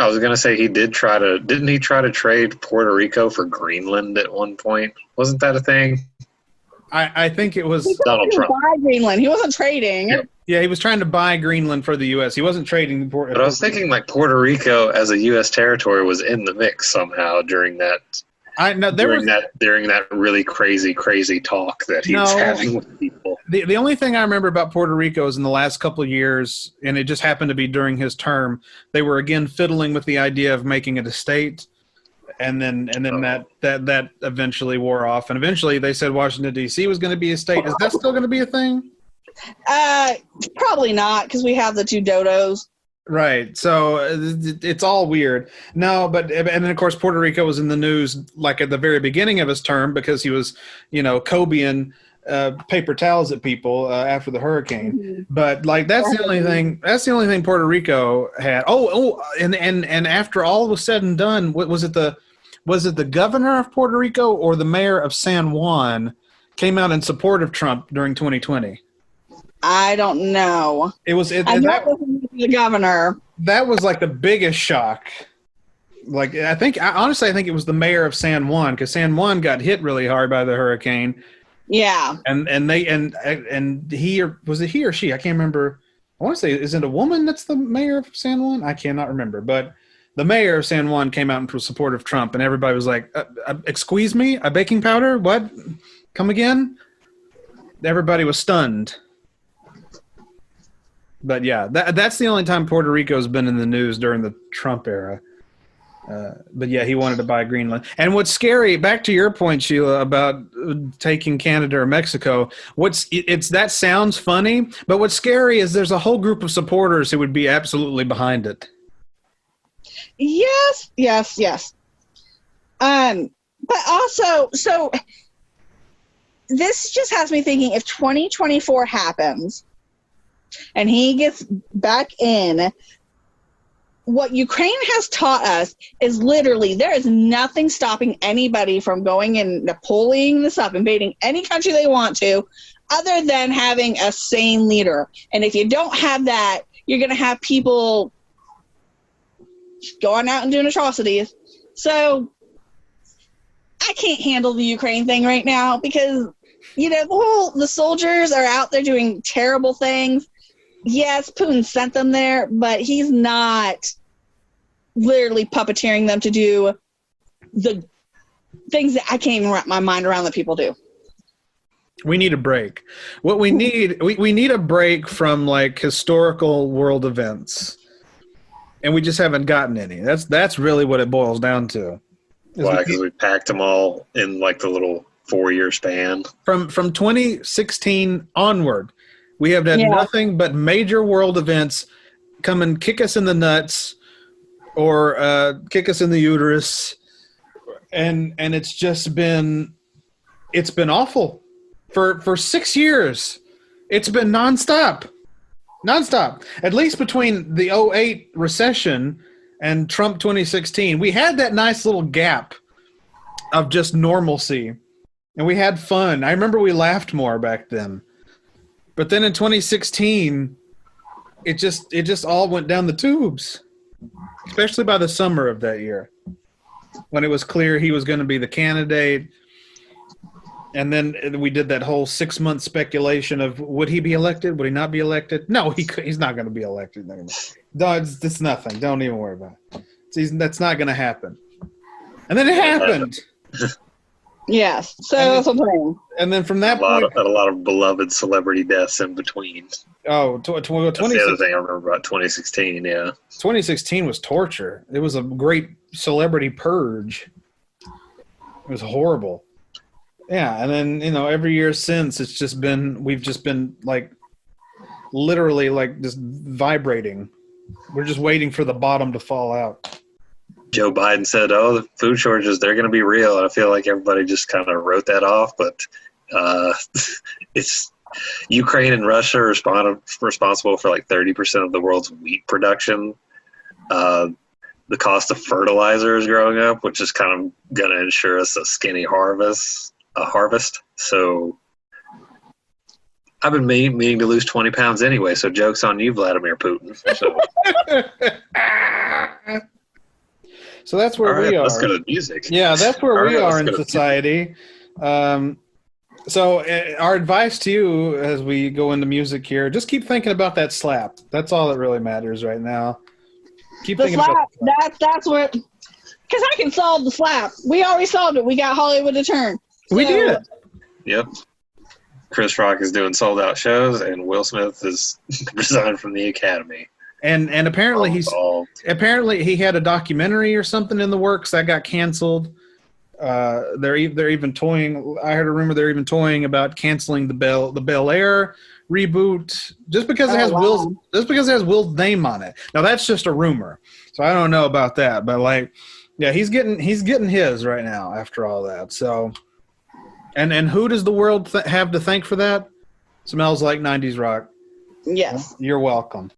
I was gonna say didn't he try to trade Puerto Rico for Greenland at one point? Wasn't that a thing? I think it was Donald Trump. Buy Greenland. He wasn't trading. Yep. Yeah, he was trying to buy Greenland for the U.S. He wasn't trading. But I was thinking like Puerto Rico as a U.S. territory was in the mix somehow during that. During that really crazy talk that he was having with people. The only thing I remember about Puerto Rico is in the last couple of years, and it just happened to be during his term, they were again fiddling with the idea of making it a state, and then that eventually wore off, and eventually they said Washington D.C. was going to be a state. Is that still going to be a thing? Probably not, because we have the two dodos. Right. So it's all weird. No, and then of course Puerto Rico was in the news like at the very beginning of his term because he was, Kobeing paper towels at people after the hurricane. Mm-hmm. But like that's the only thing Puerto Rico had. And after all was said and done, was it the governor of Puerto Rico or the mayor of San Juan came out in support of Trump during 2020? I don't know. It was the governor. That was like the biggest shock. Like I think it was the mayor of San Juan because San Juan got hit really hard by the hurricane. Yeah. And he was it he or she? I can't remember. I want to say is it a woman that's the mayor of San Juan? I cannot remember. But the mayor of San Juan came out in support of Trump, and everybody was like, "Excuse me, a baking powder? What? Come again?" Everybody was stunned. But yeah, that's the only time Puerto Rico's been in the news during the Trump era. But yeah, he wanted to buy Greenland. And what's scary, back to your point, Sheila, about taking Canada or Mexico, that sounds funny, but what's scary is there's a whole group of supporters who would be absolutely behind it. Yes. But also, so this just has me thinking if 2024 happens, and he gets back in, what Ukraine has taught us is literally there is nothing stopping anybody from going and pulling this up, invading any country they want to, other than having a sane leader. And if you don't have that, you're going to have people going out and doing atrocities. So I can't handle the Ukraine thing right now because, the soldiers are out there doing terrible things. Yes, Putin sent them there, but he's not literally puppeteering them to do the things that I can't even wrap my mind around that people do. We need a break. What we need, we need a break from like historical world events, and we just haven't gotten any. That's really what it boils down to. Why? Because we packed them all in like the little 4-year span. From 2016 onward. We have had nothing but major world events come and kick us in the nuts or kick us in the uterus. And it's just been awful. For 6 years, it's been nonstop. At least between the 2008 recession and Trump 2016, we had that nice little gap of just normalcy. And we had fun. I remember we laughed more back then. But then in 2016, it just all went down the tubes, especially by the summer of that year when it was clear he was going to be the candidate. And then we did that whole 6-month speculation of would he be elected? Would he not be elected? No, he's not going to be elected. No, it's nothing. Don't even worry about it. That's not going to happen. And then it happened. Yes. So that's what I'm saying. And then from that point, a lot of beloved celebrity deaths in between. Oh, that's the other thing I remember about 2016. Yeah, 2016 was torture. It was a great celebrity purge. It was horrible. Yeah, and then every year since we've just been like literally like just vibrating. We're just waiting for the bottom to fall out. Joe Biden said, the food shortages, they're going to be real. And I feel like everybody just kind of wrote that off. But it's Ukraine and Russia are responsible for like 30% of the world's wheat production. The cost of fertilizer is growing up, which is kind of going to ensure us a skinny harvest. So I've been meaning to lose 20 pounds anyway. So joke's on you, Vladimir Putin. So. So that's where All right, we are. let's go to music. Yeah, that's where All we right, are let's in go to society. So our advice to you as we go into music here, just keep thinking about that slap. That's all that really matters right now. Keep The thinking about slap, that's where, because I can solve the slap. We already solved it. We got Hollywood to turn. We did. Yep. Chris Rock is doing sold out shows, and Will Smith is resigned from the Academy. And apparently All apparently he had a documentary or something in the works that got canceled. They're even toying. I heard a rumor they're even toying about canceling the Bel Air reboot just because it has Will's name on it. Now that's just a rumor, so I don't know about that. But like, yeah, he's getting his right now after all that. So, and who does the world have to thank for that? Smells Like 90's Rock. Yes. You're welcome.